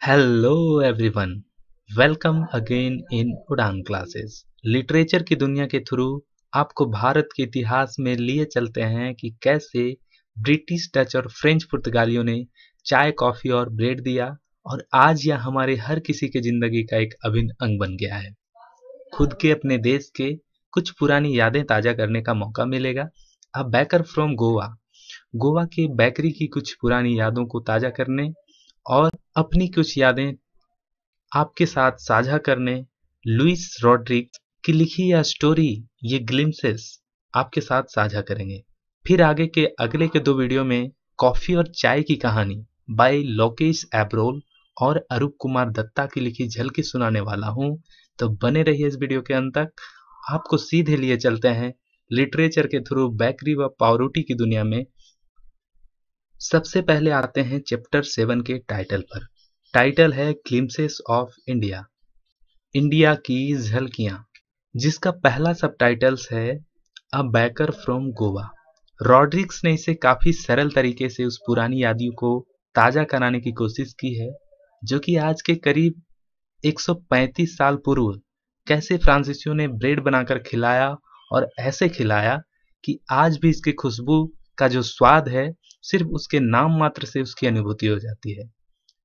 Hello everyone, welcome again in उड़ान classes. Literature की दुनिया के थ्रू आपको भारत के इतिहास में लिए चलते हैं कि कैसे ब्रिटिश, डच और फ्रेंच पुर्तगालियों ने चाय, कॉफी और ब्रेड दिया और आज यह हमारे हर किसी की जिंदगी का एक अभिन्न अंग बन गया है। खुद के अपने देश के कुछ पुरानी यादें ताजा करने का मौका मिलेगा। A baker from Goa, Goa के बेकरी की कुछ पुरानी यादों को ताजा करने और अपनी कुछ यादें आपके साथ साझा करने लुइस रॉड्रिग्स की लिखी यह स्टोरी, ये ग्लिम्सेस आपके साथ साझा करेंगे। फिर आगे के अगले के 2 वीडियो में कॉफी और चाय की कहानी बाय लोकेश एब्रोल और अरूप कुमार दत्ता की लिखी झलकी सुनाने वाला हूँ। तो बने रहिए इस वीडियो के अंत तक। आपको सीधे लिए चलते हैं लिटरेचर के थ्रू बेकरी व पावरोटी की दुनिया में। सबसे पहले आते हैं चैप्टर 7 के टाइटल पर। टाइटल है ग्लिम्सेस ऑफ इंडिया, इंडिया की झलकियां, जिसका पहला सब टाइटल्स है a baker from Goa. Rodrigues ने इसे काफी सरल तरीके से उस पुरानी यादियों को ताजा कराने की कोशिश की है जो कि आज के करीब 135 साल पूर्व कैसे फ्रांसीसियों ने ब्रेड बनाकर खिलाया और ऐसे खिलाया कि आज भी इसकी खुशबू का जो स्वाद है सिर्फ उसके नाम मात्र से उसकी अनुभूति हो जाती है।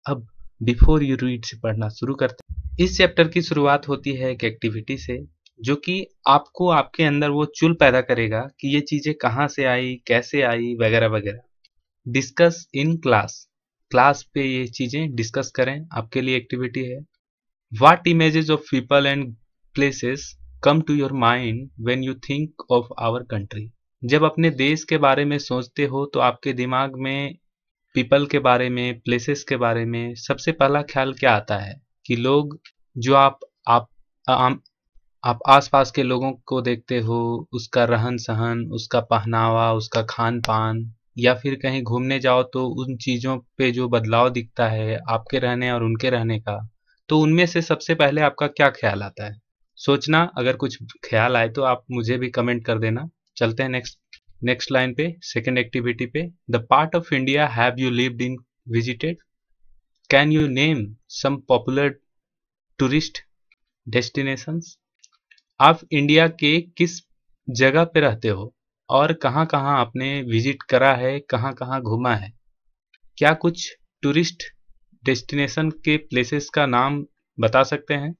अब बिफोर यू रीड से पढ़ना शुरू करते हैं। इस चैप्टर की शुरुआत होती है एक एक्टिविटी से जो कि आपको आपके अंदर वो चुल पैदा करेगा कि ये चीजें कहाँ से आई, कैसे आई, वगैरह वगैरह। डिस्कस इन क्लास, क्लास पे ये चीजें डिस्कस करें, आपके लिए एक्टिविटी है। What images of people and places come to your mind when you think of our country. जब अपने देश के बारे में सोचते हो तो आपके दिमाग में पीपल के बारे में, प्लेसेस के बारे में सबसे पहला ख्याल क्या आता है कि लोग जो आप आसपास के लोगों को देखते हो, उसका रहन सहन, उसका पहनावा, उसका खान पान, या फिर कहीं घूमने जाओ तो उन चीज़ों पे जो बदलाव दिखता है आपके रहने और उनके रहने का, तो उनमें से सबसे पहले आपका क्या ख्याल आता है? सोचना, अगर कुछ ख्याल आए तो आप मुझे भी कमेंट कर देना। चलते हैं नेक्स्ट लाइन पे, सेकेंड एक्टिविटी पे। The part of India have you lived in visited, can you name some popular tourist destinations. आप इंडिया के किस जगह पे रहते हो और कहाँ कहाँ आपने विजिट करा है, कहाँ कहाँ घूमा है? क्या कुछ टूरिस्ट डेस्टिनेशन के प्लेसेस का नाम बता सकते हैं?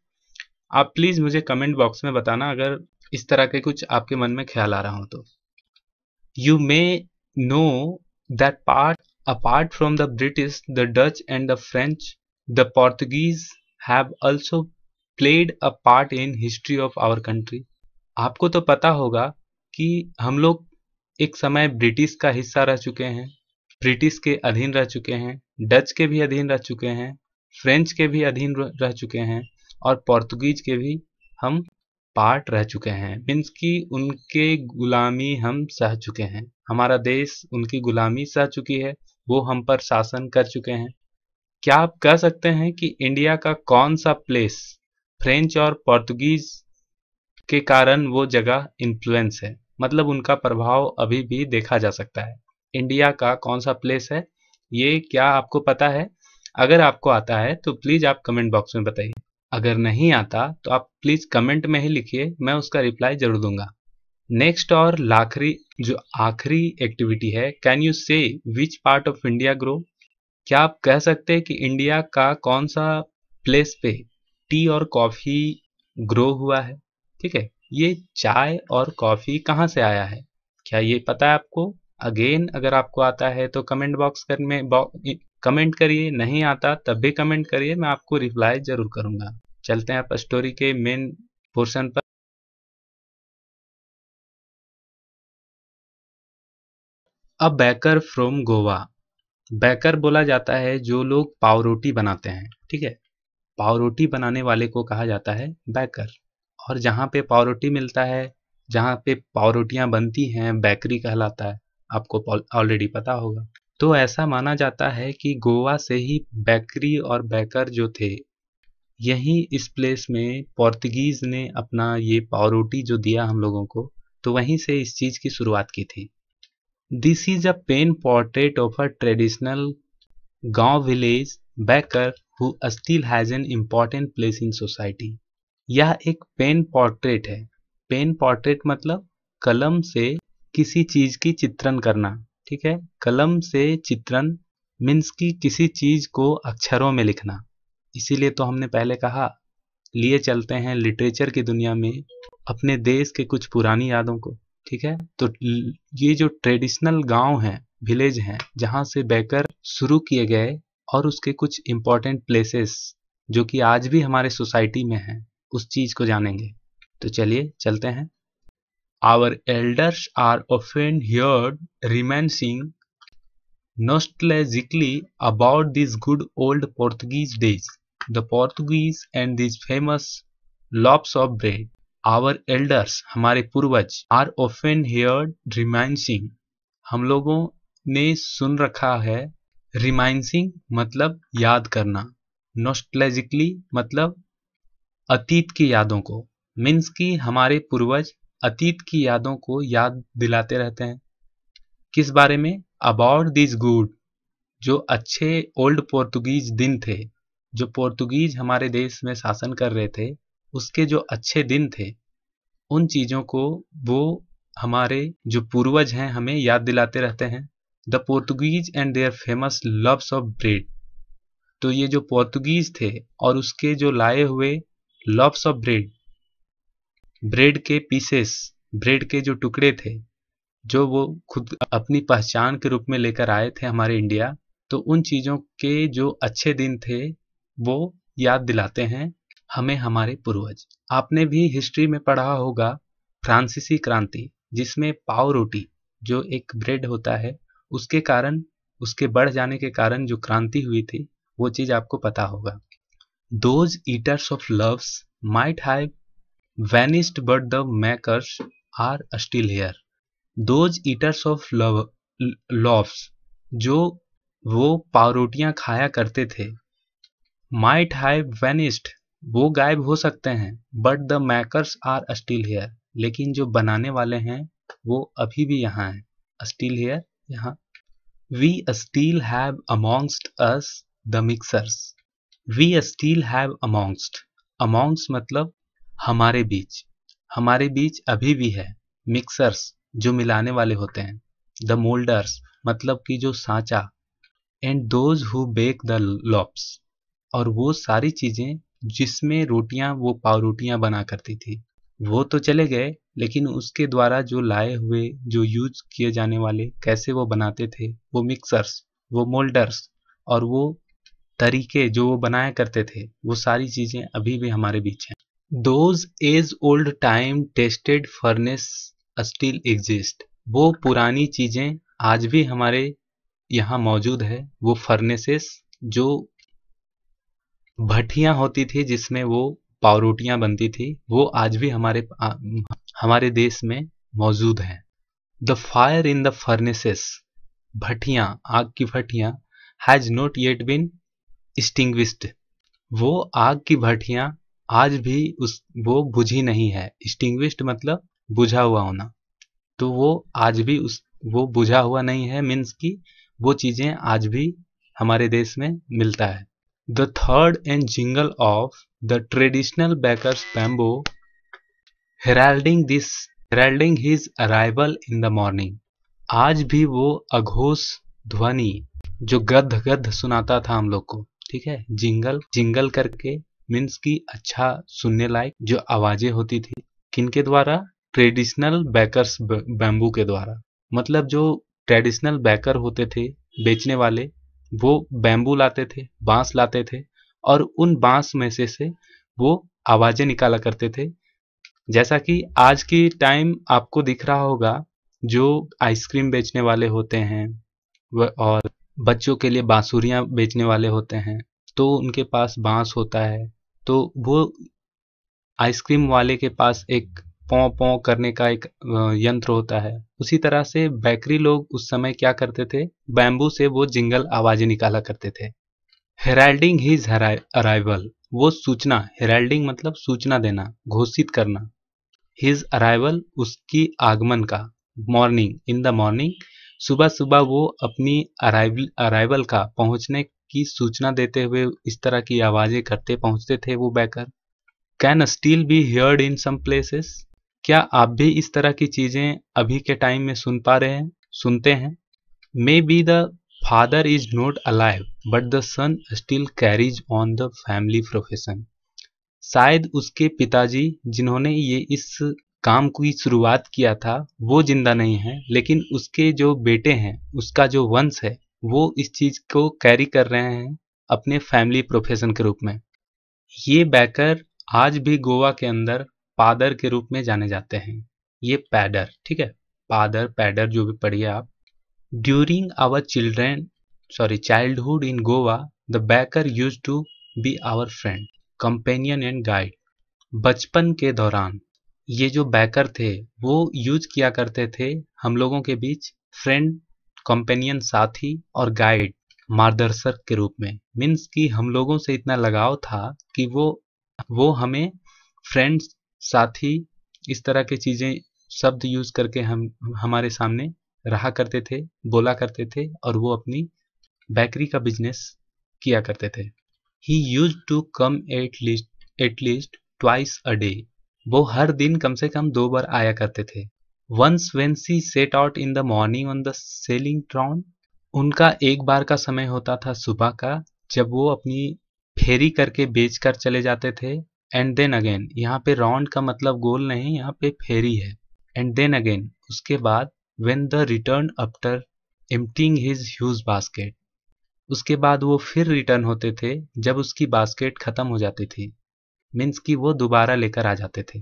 आप प्लीज मुझे कमेंट बॉक्स में बताना अगर इस तरह के कुछ आपके मन में ख्याल आ रहा हो तो। You may know that apart from the British, the Dutch and the French, the Portuguese have also played a part in history of our country. आपको तो पता होगा कि हम लोग एक समय ब्रिटिश का हिस्सा रह चुके हैं, ब्रिटिश के अधीन रह चुके हैं, डच के भी अधीन रह चुके हैं, फ्रेंच के भी अधीन रह चुके हैं और पोर्तुगीज के भी हम पार्ट रह चुके हैं। मीन्स कि उनके गुलामी हम सह चुके हैं, हमारा देश उनकी गुलामी सह चुकी है, वो हम पर शासन कर चुके हैं। क्या आप कह सकते हैं कि इंडिया का कौन सा प्लेस फ्रेंच और पोर्तुगीज के कारण वो जगह इन्फ्लुएंस है, मतलब उनका प्रभाव अभी भी देखा जा सकता है? इंडिया का कौन सा प्लेस है, ये क्या आपको पता है? अगर आपको आता है तो प्लीज आप कमेंट बॉक्स में बताइए। अगर नहीं आता तो आप प्लीज कमेंट में ही लिखिए, मैं उसका रिप्लाई जरूर दूंगा। नेक्स्ट और आखिरी एक्टिविटी है, कैन यू से which part of India grow. क्या आप कह सकते हैं कि इंडिया का कौन सा प्लेस पे टी और कॉफी ग्रो हुआ है? ठीक है, ये चाय और कॉफी कहाँ से आया है, क्या ये पता है आपको? अगेन अगर आपको आता है तो कमेंट बॉक्स में कमेंट करिए, नहीं आता तब भी कमेंट करिए, मैं आपको रिप्लाई जरूर करूंगा। चलते हैं आप स्टोरी के मेन पोर्शन पर। A baker from Goa. Baker बोला जाता है जो लोग पावरोटी बनाते हैं, ठीक है। पावरोटी बनाने वाले को कहा जाता है बेकर, और जहाँ पे पावरोटी मिलता है, जहाँ पे पावरोटियाँ बनती हैं, बेकरी कहलाता है। आपको ऑलरेडी पता होगा। तो ऐसा माना जाता है कि गोवा से ही बेकरी और बेकर जो थे, यही इस प्लेस में पोर्तुगीज ने अपना ये पावरोटी जो दिया हम लोगों को, तो वहीं से इस चीज की शुरुआत की थी। This is a pen portrait of a traditional गांव village baker who still has an important place in society। यह एक पेन पोर्ट्रेट है। पेन पोर्ट्रेट मतलब कलम से किसी चीज की चित्रण करना, ठीक है। कलम से चित्रण मीन्स कि किसी चीज को अक्षरों में लिखना। इसीलिए तो हमने पहले कहा, लिए चलते हैं लिटरेचर की दुनिया में अपने देश के कुछ पुरानी यादों को, ठीक है। तो ये जो ट्रेडिशनल गांव हैं, विलेज हैं, जहां से बेकर शुरू किए गए और उसके कुछ इंपॉर्टेंट प्लेसेस जो कि आज भी हमारे सोसाइटी में हैं, उस चीज को जानेंगे। तो चलिए चलते हैं। Our elders are often heard reminiscing nostalgically about these good old Portuguese days, the Portuguese and these famous loaves of bread। Our elders, हमारे पूर्वज, are often heard reminiscing, हम लोगों ने सुन रखा है। reminiscing मतलब याद करना, nostalgically मतलब अतीत की यादों को, मीन्स कि हमारे पूर्वज अतीत की यादों को याद दिलाते रहते हैं। किस बारे में? अबाउट दिस गुड, जो अच्छे ओल्ड पोर्तुगीज दिन थे, जो पोर्तुगीज हमारे देश में शासन कर रहे थे, उसके जो अच्छे दिन थे, उन चीजों को वो हमारे जो पूर्वज हैं हमें याद दिलाते रहते हैं। The Portuguese and their famous loaves of bread, तो ये जो पोर्तुगीज थे और उसके जो लाए हुए लव्स ऑफ ब्रेड, ब्रेड के पीसेस, ब्रेड के जो टुकड़े थे, जो वो खुद अपनी पहचान के रूप में लेकर आए थे हमारे इंडिया, तो उन चीजों के जो अच्छे दिन थे वो याद दिलाते हैं हमें हमारे पूर्वज। आपने भी हिस्ट्री में पढ़ा होगा फ्रांसीसी क्रांति, जिसमें पाव रोटी जो एक ब्रेड होता है, उसके कारण, उसके बढ़ जाने के कारण जो क्रांति हुई थी, वो चीज आपको पता होगा। Those eaters of loaves might have vanished but the makers are still here. Those eaters of loaves, जो वो पावरोटियां खाया करते थे, माइट हैव वैनिस्ड, वो गायब हो सकते हैं, but the makers are still here, लेकिन जो बनाने वाले हैं वो अभी भी यहाँ हैं। स्टिल हियर, यहाँ। We still have amongst us the mixers. We still have amongst, amongst मतलब हमारे बीच, हमारे बीच अभी भी है मिक्सर्स, जो मिलाने वाले होते हैं। द मोल्डर्स मतलब कि जो सांचा। And those who bake the loaves, और वो सारी चीजें जिसमें रोटियां, वो पाव रोटियां बना करती थी, वो तो चले गए, लेकिन उसके द्वारा जो लाए हुए, जो यूज किए जाने वाले, कैसे वो बनाते थे, वो मिक्सर्स, वो मोल्डर्स और वो तरीके जो वो बनाया करते थे, वो सारी चीजें अभी भी हमारे बीच हैं। Those age old time tested furnace still exist, वो पुरानी चीजें आज भी हमारे यहाँ मौजूद है। वो फर्नेसेस, जो भट्टियां होती थी जिसमें वो पावरोटियां बनती थी, वो आज भी हमारे देश में मौजूद हैं। The fire in the furnaces, भट्टियां, आग की भट्टियां, has not yet been extinguished, वो आग की भट्टियां आज भी वो बुझी नहीं है। एक्सटिंग्विश्ड मतलब बुझा हुआ होना, तो वो आज भी वो बुझा हुआ नहीं है, मीन्स कि वो चीजें आज भी हमारे देश में मिलता है। द थर्ड and jingle of the traditional bakers bamboo heralding his arrival in the morning, आज भी वो अघोष ध्वनि जो गद्ध गद्ध सुनाता था हम लोग को, ठीक है, जिंगल जिंगल करके, मीन्स की अच्छा सुनने लायक जो आवाजें होती थी, किनके द्वारा? ट्रेडिशनल बेकर्स बैम्बू के द्वारा। मतलब जो ट्रेडिशनल बेकर होते थे, बेचने वाले, वो बैम्बू लाते थे, बांस लाते थे, और उन बांस में से वो आवाजें निकाला करते थे। जैसा कि आज की टाइम आपको दिख रहा होगा, जो आइसक्रीम बेचने वाले होते हैं और बच्चों के लिए बांसुरियां बेचने वाले होते हैं, तो उनके पास बांस होता है, तो वो आइसक्रीम वाले के पास एक पौ पौ करने का एक यंत्र होता है। उसी तरह से बेकरी लोग उस समय क्या करते थे, बैम्बू से वो जिंगल आवाजें निकाला करते थे। हेराल्डिंग हिज अराइवल, वो सूचना, हेराल्डिंग मतलब सूचना देना, घोषित करना। हिज अराइवल, उसकी आगमन का। मॉर्निंग, इन द मॉर्निंग, सुबह सुबह वो अपनी अराइवल का, पहुंचने की सूचना देते हुए इस तरह की आवाजें करते पहुंचते थे वो baker. Can still be heard in some places. क्या आप भी इस तरह की चीजें अभी के टाइम में सुन पा रहे हैं, सुनते हैं? Maybe the father is not alive but the son still carries on the family profession. शायद उसके पिताजी जिन्होंने ये इस काम की शुरुआत किया था वो जिंदा नहीं है, लेकिन उसके जो बेटे हैं, उसका जो वंश है, वो इस चीज को कैरी कर रहे हैं अपने फैमिली प्रोफेशन के रूप में। ये बैकर आज भी गोवा के अंदर पादर के रूप में जाने जाते हैं। ये पैडर, ठीक है, पादर पैडर जो भी पढ़िए आप। During our childhood in Goa the baker use to be our friend, companion and guide. बचपन के दौरान ये जो बैकर थे वो यूज किया करते थे हम लोगों के बीच फ्रेंड, कंपेनियन, साथी और गाइड, मार्गदर्शक के रूप में। मीन्स कि हम लोगों से इतना लगाव था कि वो हमें फ्रेंड्स, साथी, इस तरह की चीजें, शब्द यूज करके हमारे सामने रहा करते थे, बोला करते थे, और वो अपनी बेकरी का बिजनेस किया करते थे। He used to come at least twice a day. वो हर दिन कम से कम 2 बार आया करते थे। Once when she set out in the morning on the selling ट्राउन। उनका एक बार का समय होता था सुबह का, जब वो अपनी फेरी करके बेचकर चले जाते थे। एंड देन अगेन, यहाँ पे राउंड का मतलब गोल नहीं, यहाँ पे फेरी है। एंड देन अगेन, उसके बाद when the return after emptying his huge basket. उसके बाद वो फिर रिटर्न होते थे जब उसकी बास्केट खत्म हो जाती थी। मीन्स कि वो दोबारा लेकर आ जाते थे।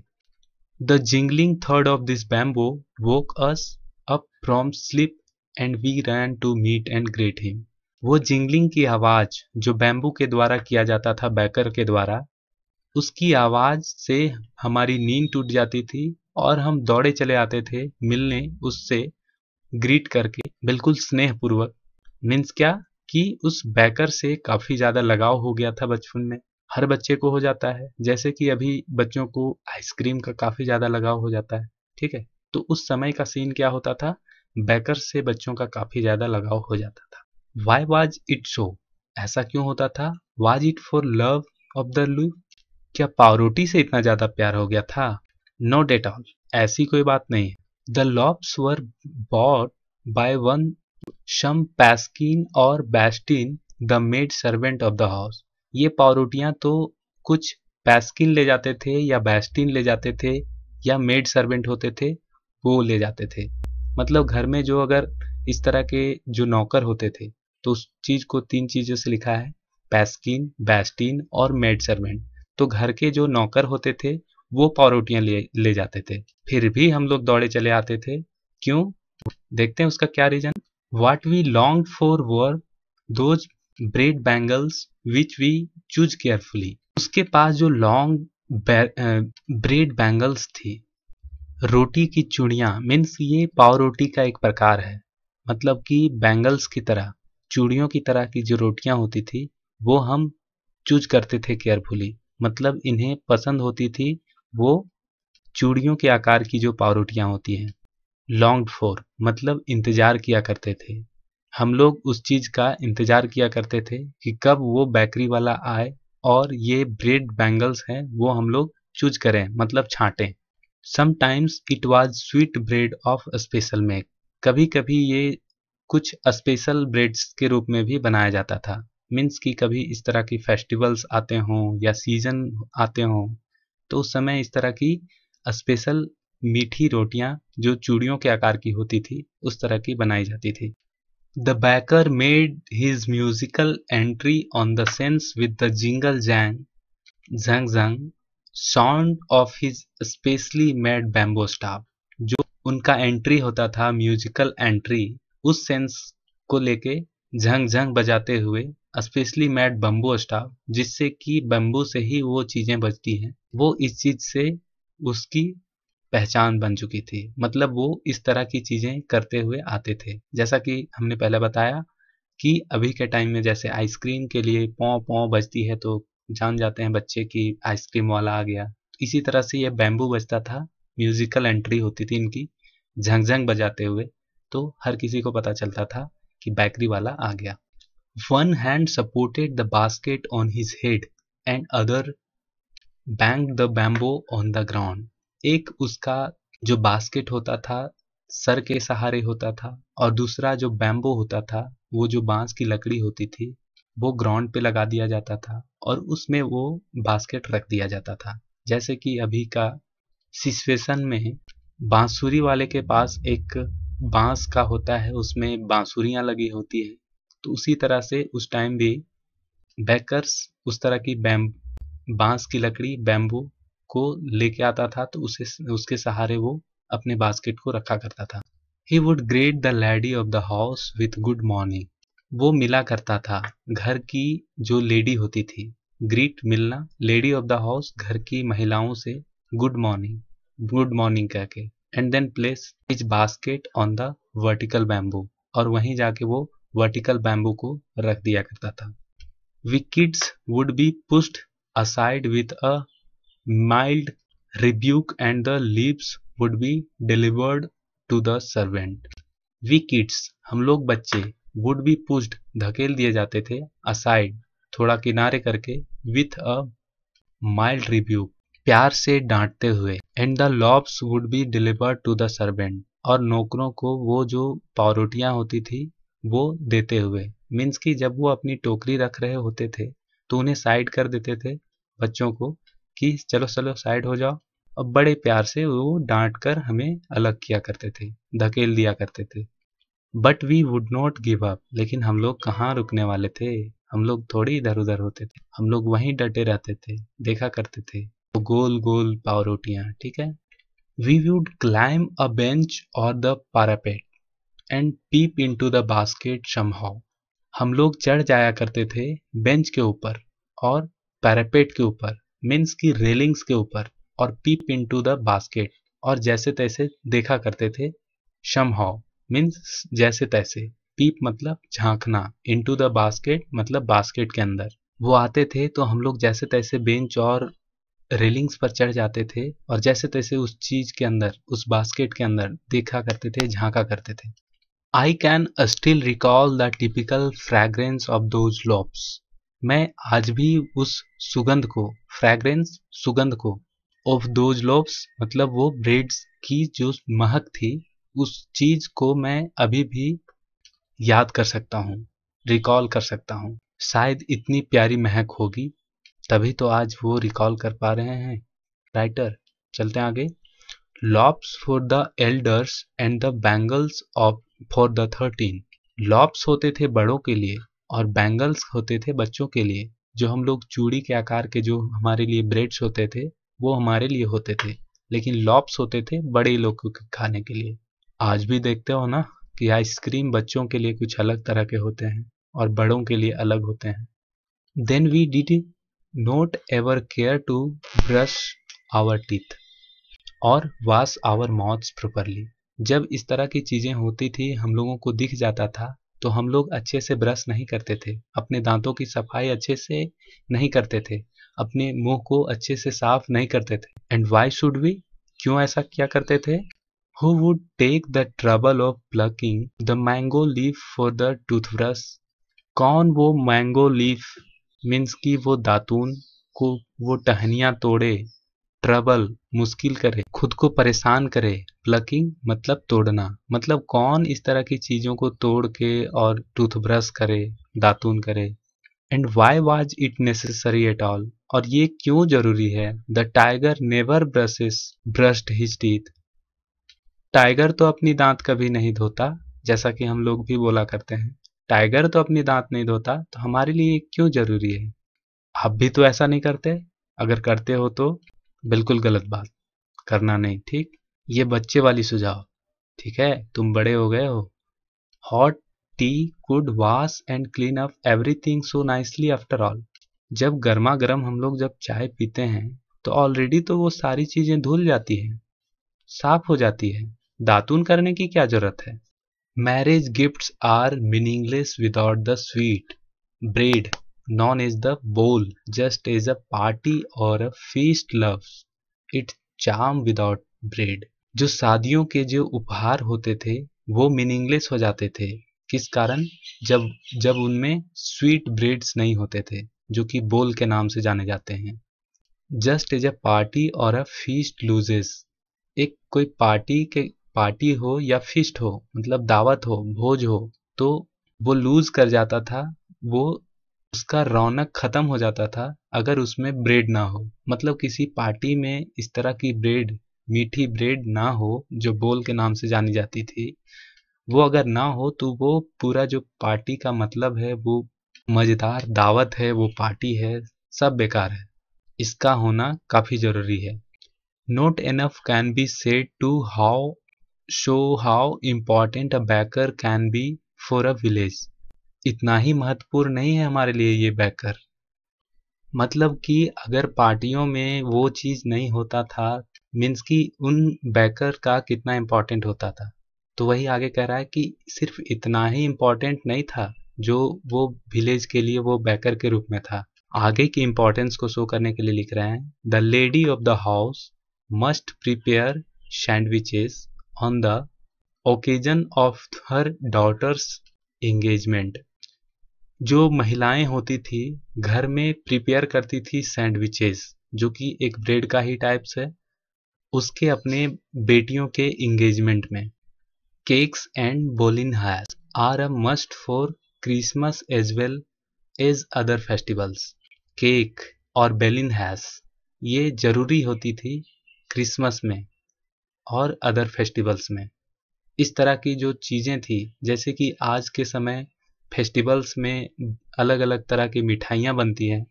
द जिंगलिंग थर्ड of this bamboo woke us up from sleep and we ran to meet and greet him. वो जिंगलिंग की आवाज जो बैम्बू के द्वारा किया जाता था, बैकर के द्वारा, उसकी आवाज से हमारी नींद टूट जाती थी और हम दौड़े चले आते थे मिलने उससे, ग्रीट करके, बिल्कुल स्नेह पूर्वक। मीन्स क्या कि उस बैकर से काफी ज्यादा लगाव हो गया था बचपन में। हर बच्चे को हो जाता है, जैसे कि अभी बच्चों को आइसक्रीम का काफी ज्यादा लगाव हो जाता है, ठीक है। तो उस समय का सीन क्या होता था, बैकर से बच्चों का काफी ज्यादा लगाव हो जाता था। Why was it so. ऐसा क्यों होता था? Was it for love of the loop. क्या पावरोटी से इतना ज्यादा प्यार हो गया था? नो डेट ऑल, ऐसी कोई बात नहीं है। The loaves were bought by one शम पैस्किन और बैस्टिन, the maid servant of the house. ये पावरोटियां तो कुछ पैस्किन ले जाते थे या बैस्टिन ले जाते थे या मेड सर्वेंट होते थे, वो ले जाते थे। मतलब घर में जो अगर इस तरह के जो नौकर होते थे, तो उस चीज को 3 चीजों से लिखा है, पैस्किन, बैस्टिन और मेड सर्वेंट। तो घर के जो नौकर होते थे वो पावरोटियां ले जाते थे, फिर भी हम लोग दौड़े चले आते थे। क्यों? देखते हैं उसका क्या reason. What we longed for were those bread bangles which we choose carefully। उसके पास जो लॉन्ग ब्रेड बैंगल्स थी, रोटी की चूड़ियां। मीन्स ये पाव रोटी का एक प्रकार है, मतलब कि बैंगल्स की तरह, चूड़ियों की तरह की जो रोटियां होती थी वो हम चूज करते थे केयरफुली। मतलब इन्हें पसंद होती थी वो चूड़ियों के आकार की जो पाव रोटियां होती हैं। लॉन्ग्ड फॉर मतलब इंतजार किया करते थे। हम लोग उस चीज का इंतजार किया करते थे कि कब वो बेकरी वाला आए और ये ब्रेड बैंगल्स हैं वो हम लोग चूज करें, मतलब छांटें। Sometimes it was sweet bread of special make. कभी कभी ये कुछ स्पेशल ब्रेड्स के रूप में भी बनाया जाता था। मीन्स कि कभी इस तरह की फेस्टिवल्स आते हों या सीजन आते हों, तो उस समय इस तरह की स्पेशल मीठी रोटियां जो चूड़ियों के आकार की होती थी उस तरह की बनाई जाती थी। The baker made his musical entry on the scene with the jingle jang jung jung sound of his specially made bamboo staff. जो उनका एंट्री होता था, म्यूजिकल एंट्री, उस सेंस को लेके झंग झंग बजाते हुए, स्पेशली मेड बम्बो स्टाफ, जिससे कि बम्बू से ही वो चीजें बजती हैं, वो इस चीज से उसकी पहचान बन चुकी थी। मतलब वो इस तरह की चीजें करते हुए आते थे। जैसा कि हमने पहले बताया कि अभी के टाइम में जैसे आइसक्रीम के लिए पौ पौ बजती है तो जान जाते हैं बच्चे कि आइसक्रीम वाला आ गया। इसी तरह से ये बैम्बू बजता था, म्यूजिकल एंट्री होती थी इनकी झंग झंग बजाते हुए, तो हर किसी को पता चलता था कि बेकरी वाला आ गया। One hand supported the basket on his head and other banged the bamboo on the ground. एक उसका जो बास्केट होता था सर के सहारे होता था और दूसरा जो बैम्बो होता था वो जो बांस की लकड़ी होती थी वो ग्राउंड पे लगा दिया जाता था और उसमें वो बास्केट रख दिया जाता था। जैसे कि अभी का सिचुएशन में बांसुरी वाले के पास एक बांस का होता है, उसमें बांसुरियां लगी होती है, तो उसी तरह से उस टाइम भी बैकर्स उस तरह की बांस की लकड़ी बैम्बू को लेके आता था, तो उसे उसके सहारे वो अपने बास्केट को रखा करता था। He would great the lady of the house with good morning. वो मिला करता था घर की जो लेडी होती थी, ग्रीट मिलना, लेडी ऑफ द हाउस घर की महिलाओं से गुड मॉर्निंग कह के, and then place his basket on the vertical bamboo, और वहीं जाके वो वर्टिकल बैम्बू को रख दिया करता था। We kids would be pushed aside with a mild rebuke and the leaves would be delivered to the servant. We kids, हम लोग बच्चे, would be pushed, धकेल दिए जाते थे, aside, थोड़ा किनारे करके, with a mild rebuke, प्यार से डांटते हुए, and the loaves would be delivered to the servant, और नौकरों को वो जो पावरोटियां होती थी वो देते हुए। मीन्स कि जब वो अपनी टोकरी रख रहे होते थे तो उन्हें साइड कर देते थे बच्चों को कि चलो चलो साइड हो जाओ, और बड़े प्यार से वो डांट कर हमें अलग किया करते थे, धकेल दिया करते थे। But we would not give up, लेकिन हम लोग कहाँ रुकने वाले थे, हम लोग थोड़ी इधर उधर होते थे, हम लोग वहीं डटे रहते थे, देखा करते थे वो गोल गोल पावरोटियां। ठीक है। We would climb a bench or the parapet and peep into the basket somehow. हम लोग चढ़ जाया करते थे बेंच के ऊपर और पैरापेट के ऊपर, मीन्स की रेलिंग्स के ऊपर, और पीप इनटू द बास्केट, और जैसे तैसे देखा करते थे। समहाउ मीन्स जैसे तैसे, पीप मतलब झांकना, इनटू द बास्केट मतलब बास्केट के अंदर। वो आते थे तो हम लोग जैसे तैसे बेंच और रेलिंग्स पर चढ़ जाते थे और जैसे तैसे उस चीज के अंदर, उस बास्केट के अंदर देखा करते थे, झांका करते थे। I can still recall the typical fragrance of those loaves. मैं आज भी उस सुगंध को, फ्रैग्रेंस सुगंध को, of those loaves मतलब वो ब्रेड्स की जो महक थी, उस चीज को मैं अभी भी याद कर सकता हूँ, रिकॉल कर सकता हूँ। शायद इतनी प्यारी महक होगी तभी तो आज वो रिकॉल कर पा रहे हैं राइटर। चलते हैं आगे। Loaves for the elders and the bangles of for the 13। लॉप्स होते थे बड़ों के लिए और बैंगल्स होते थे बच्चों के लिए। जो हम लोग चूड़ी के आकार के जो हमारे लिए ब्रेड्स होते थे वो हमारे लिए होते थे, लेकिन लॉप्स होते थे बड़े लोगों के खाने के लिए। आज भी देखते हो ना कि आइसक्रीम बच्चों के लिए कुछ अलग तरह के होते हैं और बड़ों के लिए अलग होते हैं। Then we did not ever care to brush our teeth और वॉश आवर माउथ्स प्रॉपरली। जब इस तरह की चीजें होती थी, हम लोगों को दिख जाता था, तो हम लोग अच्छे से ब्रश नहीं करते थे, अपने दांतों की सफाई अच्छे से नहीं करते थे, अपने मुंह को अच्छे से साफ नहीं करते थे। एंड वाई शुड वी, क्यों ऐसा क्या करते थे? Who would take the trouble of plucking the mango leaf for the toothbrush? कौन वो मैंगो लीफ मीन्स की वो दातून को वो टहनियां तोड़े, ट्रबल मुश्किल करे, खुद को परेशान करे, प्लकिंग मतलब तोड़ना, मतलब कौन इस तरह की चीजों को तोड़ के और टूथब्रश करे, दातून करे। And why was it necessary at all, और ये क्यों जरूरी है? The tiger never brushed his teeth. Tiger तो अपनी दांत कभी नहीं धोता, जैसा कि हम लोग भी बोला करते हैं, टाइगर तो अपनी दांत नहीं धोता, तो हमारे लिए क्यों जरूरी है? आप भी तो ऐसा नहीं करते, अगर करते हो तो बिल्कुल गलत बात, करना नहीं। ठीक, ये बच्चे वाली सुझाव। ठीक है, तुम बड़े हो गए हो। Hot T could wash and clean up everything so nicely after all. जब गर्मा गर्म हम लोग जब चाय पीते हैं तो ऑलरेडी तो वो सारी चीजें धुल जाती हैं, साफ हो जाती है, दातून करने की क्या जरूरत है? Marriage gifts are meaningless without the sweet bread known as the bowl, just as a party or a feast loves its charm without bread। जो शादियों के जो उपहार होते थे वो मीनिंगलेस हो जाते थे, किस कारण? जब जब उनमें स्वीट ब्रेड्स नहीं होते थे, जो कि बोल के नाम से जाने जाते हैं। जस्ट एज ए पार्टी और अ फीस्ट लूजेस, एक कोई पार्टी हो या फीस्ट हो, मतलब दावत हो, भोज हो, तो वो लूज कर जाता था, वो उसका रौनक खत्म हो जाता था अगर उसमें ब्रेड ना हो। मतलब किसी पार्टी में इस तरह की ब्रेड, मीठी ब्रेड ना हो जो बोल के नाम से जानी जाती थी, वो अगर ना हो तो वो पूरा जो पार्टी का मतलब है, वो मजेदार दावत है, वो पार्टी है, सब बेकार है। इसका होना काफी जरूरी है। Not enough can be said to how show how important a baker can be for a village. इतना ही महत्वपूर्ण नहीं है हमारे लिए ये बेकर। मतलब कि अगर पार्टियों में वो चीज नहीं होता था, मीन्स कि उन बेकर का कितना इम्पोर्टेंट होता था। तो वही आगे कह रहा है कि सिर्फ इतना ही इम्पोर्टेंट नहीं था जो वो विलेज के लिए वो बेकर के रूप में था। आगे की इम्पोर्टेंस को शो करने के लिए लिख रहे हैं, the lady of the house must prepare sandwiches on the occasion of her daughter's engagement. जो महिलाएं होती थी घर में प्रिपेयर करती थी सैंडविचेस, जो कि एक ब्रेड का ही टाइप्स है, उसके अपने बेटियों के एंगेजमेंट में। केक्स एंड बोलिनहास are a must for Christmas as well as other festivals. Cake और बेलिनहास ये जरूरी होती थी क्रिसमस में और अदर फेस्टिवल्स में। इस तरह की जो चीजें थी, जैसे कि आज के समय फेस्टिवल्स में अलग अलग तरह की मिठाइयाँ बनती हैं,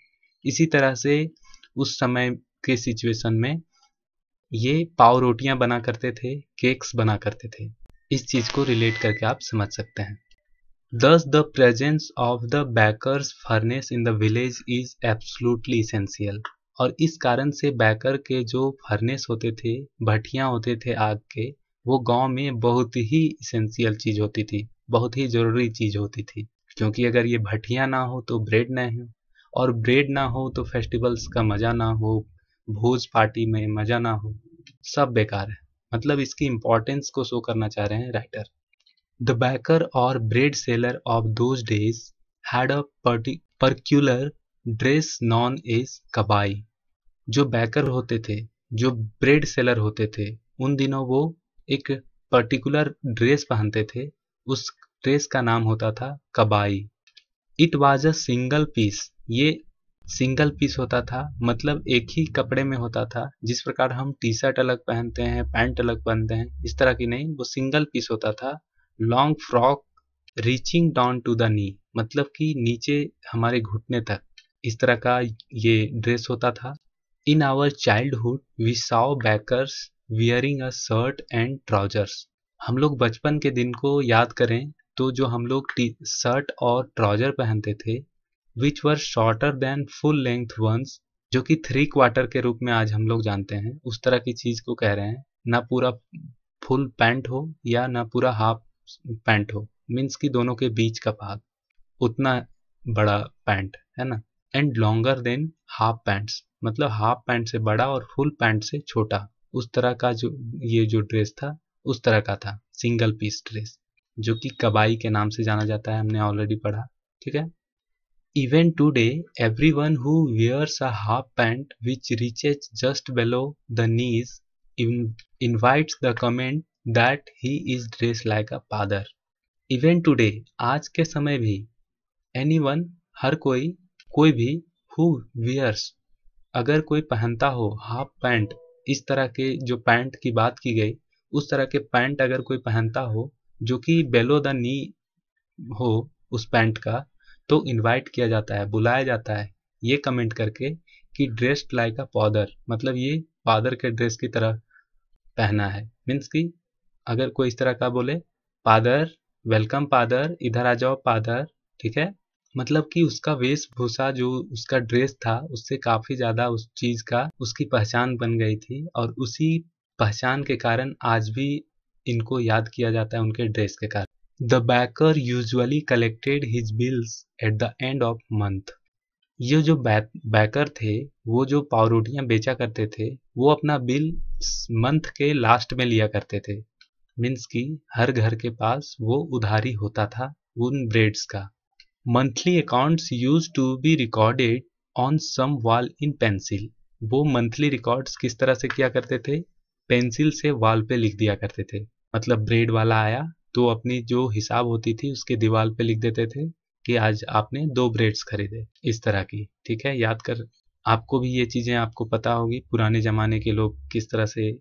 इसी तरह से उस समय के सिचुएशन में ये पाव रोटियां बना करते थे, केक्स बना करते थे। इस चीज को रिलेट करके आप समझ सकते हैं। Thus the presence of the baker's furnace in the village is absolutely essential। और इस कारण से बैकर के जो फर्नेस होते थे, भट्टियां होते थे आग के, वो गांव में बहुत ही इसेंशियल चीज होती थी, बहुत ही जरूरी चीज होती थी। क्योंकि अगर ये भट्टियां ना हो तो ब्रेड ना हो, और ब्रेड ना हो तो फेस्टिवल्स का मजा ना हो, भोज पार्टी में मजा ना हो, सब बेकार है। मतलब इसकी इंपॉर्टेंस को शो करना चाह रहे हैं writer. The baker or bread seller of those days had a peculiar dress known as kabai। जो बैकर होते थे, जो ब्रेड सेलर होते थे, उन दिनों वो एक पर्टिकुलर ड्रेस पहनते थे, उस ड्रेस का नाम होता था कबाई। It was a single piece, ये सिंगल पीस होता था, मतलब एक ही कपड़े में होता था। जिस प्रकार हम टी शर्ट अलग पहनते हैं, पैंट अलग पहनते हैं, इस तरह की नहीं, वो सिंगल पीस होता था। Long frock reaching down to the knee, मतलब कि नीचे हमारे घुटने तक, इस तरह का ये ड्रेस होता था। In our childhood we saw bakers wearing a shirt and trousers. हम लोग बचपन के दिन को याद करें तो जो हम लोग टी शर्ट और ट्राउजर पहनते थे, which were shorter than full length ones, जो कि 3/4 के रूप में आज हम लोग जानते हैं, उस तरह की चीज को कह रहे हैं। ना पूरा फुल पैंट हो या ना पूरा हाफ पैंट हो, मीन्स कि दोनों के बीच का भाग, उतना बड़ा पैंट है ना। And longer than half pants, मतलब हाफ पैंट से बड़ा और फुल पैंट से छोटा, उस तरह का जो ये जो ड्रेस था, उस तरह का था सिंगल पीस ड्रेस, जो कि कबाई के नाम से जाना जाता है, हमने ऑलरेडी पढ़ा। ठीक है। Even today, everyone who wears a half pant which reaches just below the knees invites the comment that he is dressed like a father। Even today, आज के समय भी, anyone, हर कोई, कोई भी, who wears, अगर कोई पहनता हो हाफ पैंट, इस तरह के जो पैंट की बात की गई, उस तरह के पैंट अगर कोई पहनता हो जो कि बेलो द नी हो उस पैंट का, तो इनवाइट किया जाता है, बुलाया जाता है ये कमेंट करके कि ड्रेस्ड लाइक अ फादर, मतलब ये फादर के ड्रेस की तरह पहना है। मीन्स कि अगर कोई इस तरह का बोले, फादर वेलकम फादर, इधर आ जाओ फादर, ठीक है। मतलब कि उसका वेशभूषा जो उसका ड्रेस था, उससे काफी ज्यादा उस चीज का उसकी पहचान बन गई थी, और उसी पहचान के कारण आज भी इनको याद किया जाता है उनके ड्रेस के कारण। The baker usually collected his bills at the end of month। ये जो बैकर थे, वो जो पावरोटियां बेचा करते थे, वो अपना बिल मंथ के लास्ट में लिया करते थे। मीन्स कि हर घर के पास वो उधारी होता था, उन ब्रेड्स का। Monthly accounts use to be recorded on some wall in pencil. वो मंथली रिकॉर्ड्स किस तरह से किया करते थे? पेंसिल से वॉल पे लिख दिया करते थे। मतलब ब्रेड वाला आया तो अपनी जो हिसाब होती थी उसके दीवार पे लिख देते थे कि आज आपने 2 ब्रेड्स खरीदे, इस तरह की। ठीक है, याद कर, आपको भी ये चीजें आपको पता होगी, पुराने जमाने के लोग किस तरह से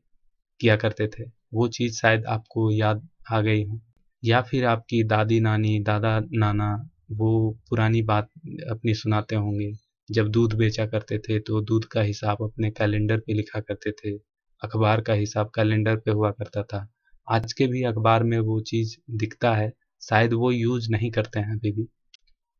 किया करते थे, वो चीज शायद आपको याद आ गई हो। या फिर आपकी दादी नानी, दादा नाना वो पुरानी बात अपनी सुनाते होंगे, जब दूध बेचा करते थे तो दूध का हिसाब अपने कैलेंडर पे लिखा करते थे, अखबार का हिसाब कैलेंडर पे हुआ करता था। आज के भी अखबार में वो चीज दिखता है, शायद वो यूज नहीं करते हैं अभी भी।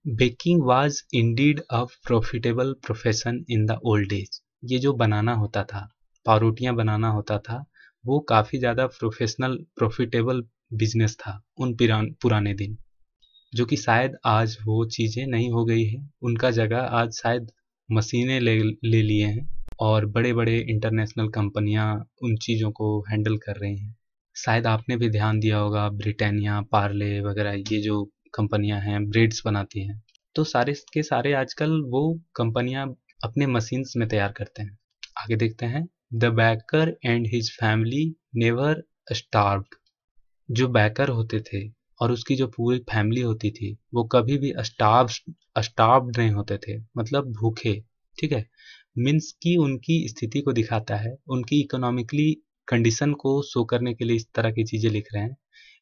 Baking was indeed a profitable profession in the old age. ये जो बनाना होता था, पावरोटियां बनाना होता था, वो काफी ज्यादा प्रोफेशनल प्रॉफिटेबल बिजनेस था उन पुराने दिन, जो कि शायद आज वो चीजें नहीं हो गई है। उनका जगह आज शायद मशीनें ले लिए हैं और बड़े बड़े इंटरनेशनल कंपनियां उन चीजों को हैंडल कर रही हैं। शायद आपने भी ध्यान दिया होगा, ब्रिटानिया, पार्ले वगैरह ये जो कंपनियां हैं ब्रेड्स बनाती हैं, तो सारे के सारे आजकल वो कंपनियां अपने मशीन्स में तैयार करते हैं। आगे देखते हैं। The baker and his family never starved. जो बेकर होते थे और उसकी जो पूरी फैमिली होती थी वो कभी भी स्टार्व्ड नहीं होते थे, मतलब भूखे। ठीक है, मीन्स की उनकी स्थिति को दिखाता है, उनकी इकोनॉमिकली कंडीशन को शो करने के लिए इस तरह की चीजें लिख रहे हैं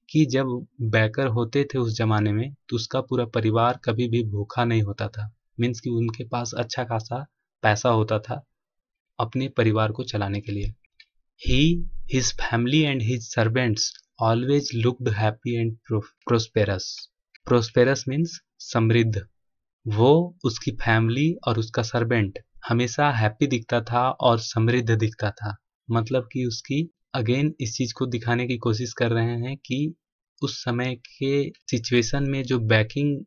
कि जब बेकर होते थे उस जमाने में तो उसका पूरा परिवार कभी भी भूखा नहीं होता था। मीन्स कि उनके पास अच्छा खासा पैसा होता था अपने परिवार को चलाने के लिए। He, his family and his servants always looked happy and prosperous. Prosperous means समृद्ध। वो, उसकी फैमिली और उसका सर्वेंट हमेशा हैप्पी दिखता था और समृद्ध दिखता था। मतलब कि उसकी अगेन इस चीज को दिखाने की कोशिश कर रहे हैं कि उस समय के सिचुएशन में जो बेकिंग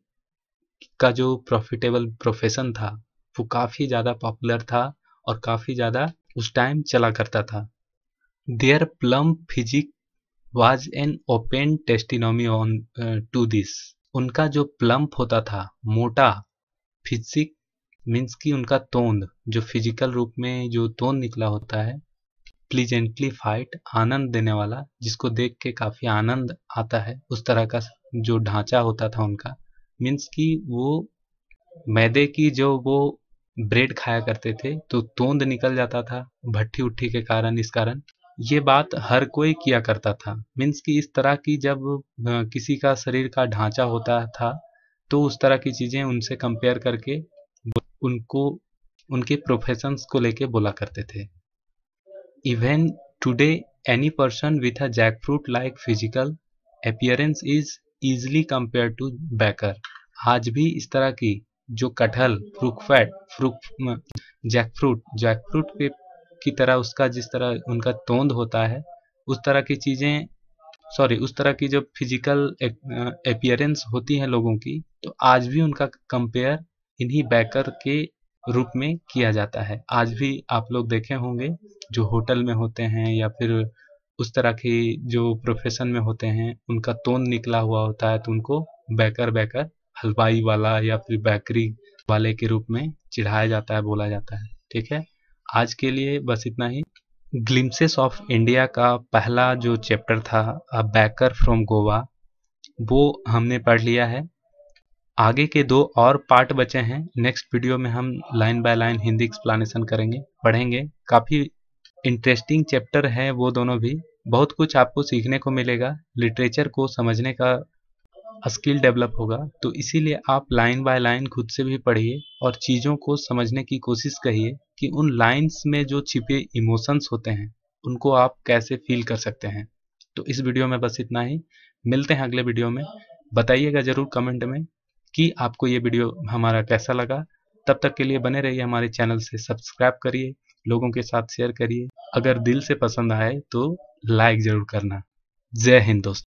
का जो प्रॉफिटेबल प्रोफेशन था वो काफी ज्यादा पॉपुलर था और काफी ज्यादा उस टाइम चला करता था। Their plump physique was an open testimony to this दिस। उनका जो प्लम्प होता था, मोटा, फिजिक मीन्स कि उनका तोंद, जो फिजिकल रूप में जो तोंद निकला होता है, प्लीजेंटली फाइट, आनंद देने वाला, जिसको देख के काफी आनंद आता है, उस तरह का जो ढांचा होता था उनका। मीन्स कि वो मैदे की जो वो ब्रेड खाया करते थे तो तोंद निकल जाता था भट्ठी उट्ठी के कारण। इस कारण ये बात हर कोई किया करता था। मीन्स कि इस तरह की जब किसी का शरीर का ढांचा होता था तो उस तरह की चीजें उनसे कंपेयर करके उनको उनके प्रोफेशंस को लेके बोला करते थे। Even today any person with a jackfruit like physical appearance is easily compare to baker. आज भी इस तरह की जो कटहल, जैकफ्रूट पे की तरह उसका जिस तरह उनका तोंद होता है, उस तरह की चीजें, उस तरह की जो फिजिकल अपीयरेंस होती है लोगों की, तो आज भी उनका कंपेयर इन्हीं बेकर के रूप में किया जाता है। आज भी आप लोग देखे होंगे जो होटल में होते हैं या फिर उस तरह की जो प्रोफेशन में होते हैं, उनका तोंद निकला हुआ होता है तो उनको बेकर हलवाई वाला या फिर बेकरी वाले के रूप में चिढ़ाया जाता है, बोला जाता है। ठीक है, आज के लिए बस इतना ही। ग्लिम्सेस ऑफ इंडिया का पहला जो चैप्टर था, अ बेकर फ्रॉम गोवा, वो हमने पढ़ लिया है। आगे के 2 और पार्ट बचे हैं। नेक्स्ट वीडियो में हम line by line Hindi explanation करेंगे, पढ़ेंगे। काफ़ी इंटरेस्टिंग चैप्टर है वो दोनों भी। बहुत कुछ आपको सीखने को मिलेगा, लिटरेचर को समझने का स्किल डेवलप होगा। तो इसीलिए आप लाइन बाय लाइन खुद से भी पढ़िए और चीज़ों को समझने की कोशिश करिए कि उन लाइन्स में जो छिपे इमोशंस होते हैं उनको आप कैसे फील कर सकते हैं। तो इस वीडियो में बस इतना ही। मिलते हैं अगले वीडियो में। बताइएगा ज़रूर कमेंट में कि आपको ये वीडियो हमारा कैसा लगा। तब तक के लिए बने रहिए, हमारे चैनल से सब्सक्राइब करिए, लोगों के साथ शेयर करिए। अगर दिल से पसंद आए तो लाइक ज़रूर करना। जय हिंद दोस्तों।